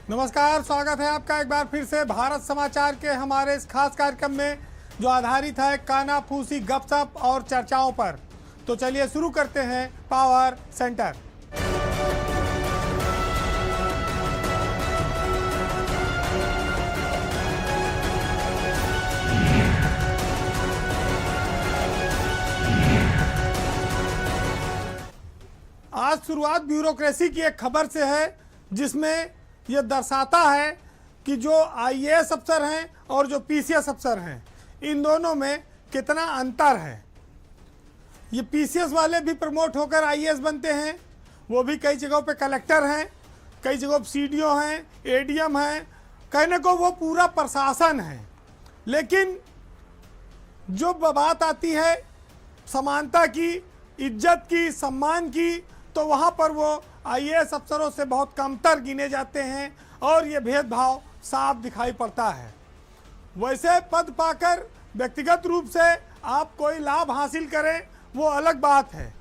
नमस्कार, स्वागत है आपका एक बार फिर से भारत समाचार के हमारे इस खास कार्यक्रम में जो आधारित है कानाफूसी गपशप और चर्चाओं पर। तो चलिए शुरू करते हैं पावर सेंटर। आज शुरुआत ब्यूरोक्रेसी की एक खबर से है जिसमें यह दर्शाता है कि जो आईएएस अफसर हैं और जो पीसीएस अफसर हैं इन दोनों में कितना अंतर है। ये पीसीएस वाले भी प्रमोट होकर आईएएस बनते हैं, वो भी कई जगहों पे कलेक्टर हैं, कई जगहों पे सीडीओ हैं, एडीएम हैं, कहने को वो पूरा प्रशासन है। लेकिन जो बात आती है समानता की, इज्जत की, सम्मान की, तो वहाँ पर वो आईएएस अफसरों से बहुत कमतर गिने जाते हैं और ये भेदभाव साफ दिखाई पड़ता है। वैसे पद पाकर व्यक्तिगत रूप से आप कोई लाभ हासिल करें वो अलग बात है,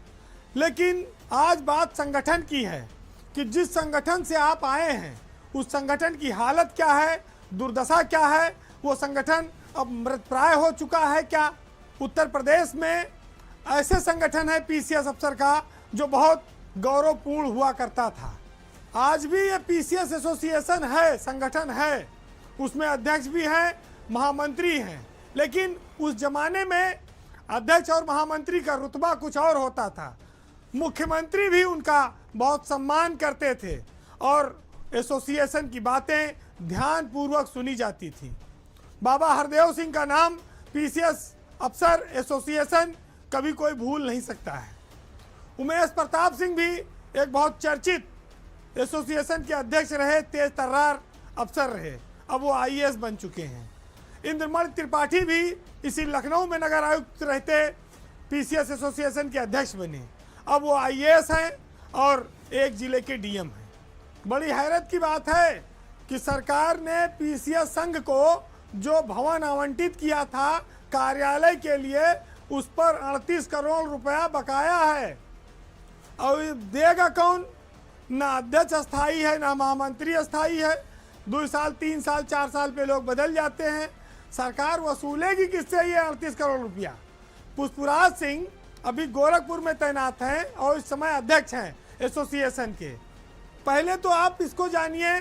लेकिन आज बात संगठन की है कि जिस संगठन से आप आए हैं उस संगठन की हालत क्या है, दुर्दशा क्या है, वो संगठन अब मृतप्राय हो चुका है क्या। उत्तर प्रदेश में ऐसे संगठन है पीसीएस अफसर का जो बहुत गौरवपूर्ण हुआ करता था। आज भी ये पीसीएस एसोसिएशन है, संगठन है, उसमें अध्यक्ष भी हैं, महामंत्री हैं, लेकिन उस जमाने में अध्यक्ष और महामंत्री का रुतबा कुछ और होता था। मुख्यमंत्री भी उनका बहुत सम्मान करते थे और एसोसिएशन की बातें ध्यानपूर्वक सुनी जाती थी। बाबा हरदेव सिंह का नाम पीसीएस अफसर एसोसिएशन कभी कोई भूल नहीं सकता है। उमेश प्रताप सिंह भी एक बहुत चर्चित एसोसिएशन के अध्यक्ष रहे, तेज तर्रार अफसर रहे, अब वो आईएएस बन चुके हैं। इंद्रमणि त्रिपाठी भी इसी लखनऊ में नगर आयुक्त रहते पीसीएस एसोसिएशन के अध्यक्ष बने, अब वो आईएएस हैं और एक जिले के डीएम हैं। बड़ी हैरत की बात है कि सरकार ने पीसीएस संघ को जो भवन आवंटित किया था कार्यालय के लिए, उस पर 38 करोड़ रुपया बकाया है और देगा कौन। ना अध्यक्ष अस्थाई है, ना महामंत्री अस्थाई है। 2 साल 3 साल 4 साल पे लोग बदल जाते हैं। सरकार वसूलेगी किससे ये 38 करोड़ रुपया। पुष्पराज सिंह अभी गोरखपुर में तैनात हैं और इस समय अध्यक्ष हैं एसोसिएशन के। पहले तो आप इसको जानिए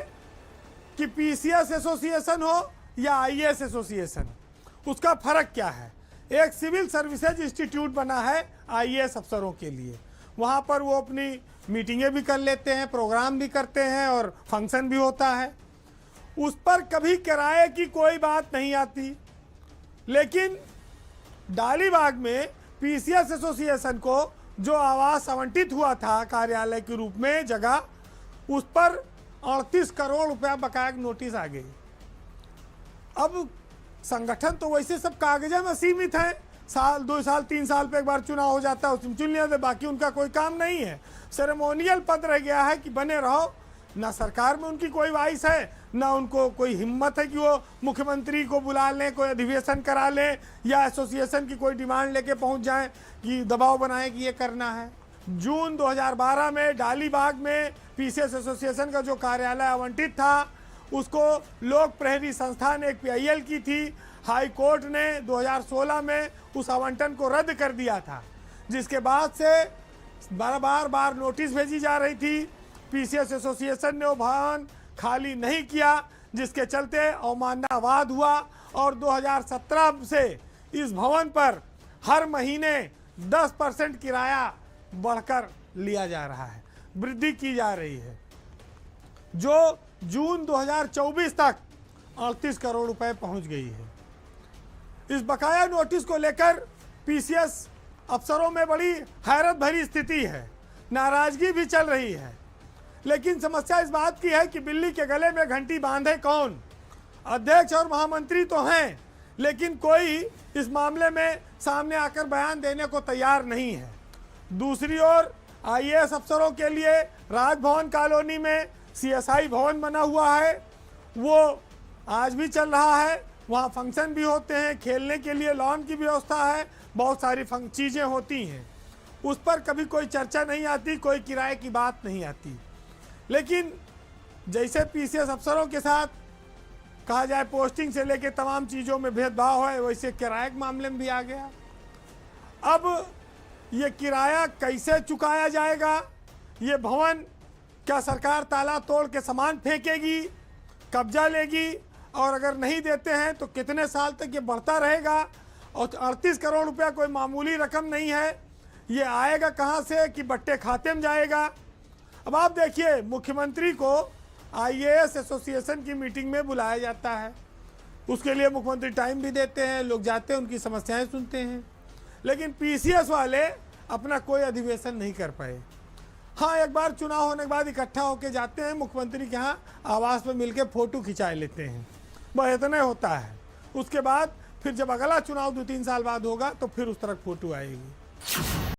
कि पीसीएस एसोसिएशन हो या आईएएस एसोसिएशन, उसका फर्क क्या है। एक सिविल सर्विसेज इंस्टीट्यूट बना है आईएएस अफसरों के लिए, वहाँ पर वो अपनी मीटिंगें भी कर लेते हैं, प्रोग्राम भी करते हैं और फंक्शन भी होता है। उस पर कभी किराए की कोई बात नहीं आती। लेकिन डालीबाग में पीसीएस एसोसिएशन को जो आवास आवंटित हुआ था कार्यालय के रूप में जगह, उस पर 38 करोड़ रुपया बकाया नोटिस आ गई। अब संगठन तो वैसे सब कागजा में सीमित है, साल 2 साल 3 साल पे एक बार चुनाव हो जाता है, उसमें चुन लिया तो बाकी उनका कोई काम नहीं है। सेरेमोनियल पद रह गया है कि बने रहो। ना सरकार में उनकी कोई वाइस है, ना उनको कोई हिम्मत है कि वो मुख्यमंत्री को बुला लें, कोई अधिवेशन करा लें या एसोसिएशन की कोई डिमांड लेके पहुंच जाएं कि दबाव बनाएं कि ये करना है। जून 2012 में डालीबाग में पीसीएस एसोसिएशन का जो कार्यालय आवंटित था उसको लोक प्रहरी संस्था ने एक पीआईएल की थी। हाई कोर्ट ने 2016 में उस आवंटन को रद्द कर दिया था, जिसके बाद से बार नोटिस भेजी जा रही थी। पीसीएस एसोसिएशन ने वो भवन खाली नहीं किया, जिसके चलते अवमानना वाद हुआ और 2017 से इस भवन पर हर महीने 10% किराया बढ़कर लिया जा रहा है, वृद्धि की जा रही है, जो जून 2024 तक 38 करोड़ रुपए पहुंच गई है। इस बकाया नोटिस को लेकर पीसीएस अफसरों में बड़ी हैरत भरी स्थिति है, नाराजगी भी चल रही है। लेकिन समस्या इस बात की है कि बिल्ली के गले में घंटी बांधे कौन। अध्यक्ष और महामंत्री तो हैं, लेकिन कोई इस मामले में सामने आकर बयान देने को तैयार नहीं है। दूसरी ओर आईएएस अफसरों के लिए राजभवन कॉलोनी में सीएसआई भवन बना हुआ है, वो आज भी चल रहा है। वहाँ फंक्शन भी होते हैं, खेलने के लिए लॉन की व्यवस्था है, बहुत सारी चीज़ें होती हैं। उस पर कभी कोई चर्चा नहीं आती, कोई किराए की बात नहीं आती। लेकिन जैसे पीसीएस अफसरों के साथ कहा जाए पोस्टिंग से लेके तमाम चीज़ों में भेदभाव है, वैसे किराए के मामले में भी आ गया। अब ये किराया कैसे चुकाया जाएगा? ये भवन क्या सरकार ताला तोड़ के सामान फेंकेगी, कब्जा लेगी, और अगर नहीं देते हैं तो कितने साल तक ये बढ़ता रहेगा? और 38 करोड़ रुपया कोई मामूली रकम नहीं है। ये आएगा कहाँ से कि बट्टे खाते में जाएगा? अब आप देखिए, मुख्यमंत्री को आईएएस एसोसिएशन की मीटिंग में बुलाया जाता है, उसके लिए मुख्यमंत्री टाइम भी देते हैं, लोग जाते हैं, उनकी समस्याएं सुनते हैं, लेकिन पीसीएस वाले अपना कोई अधिवेशन नहीं कर पाए। हाँ, एक बार चुनाव होने के बाद इकट्ठा होके जाते हैं, मुख्यमंत्री के यहाँ आवास पे मिलके फोटो खिंचा लेते हैं, बस इतना होता है। उसके बाद फिर जब अगला चुनाव 2-3 साल बाद होगा तो फिर उस तरह फोटो आएगी।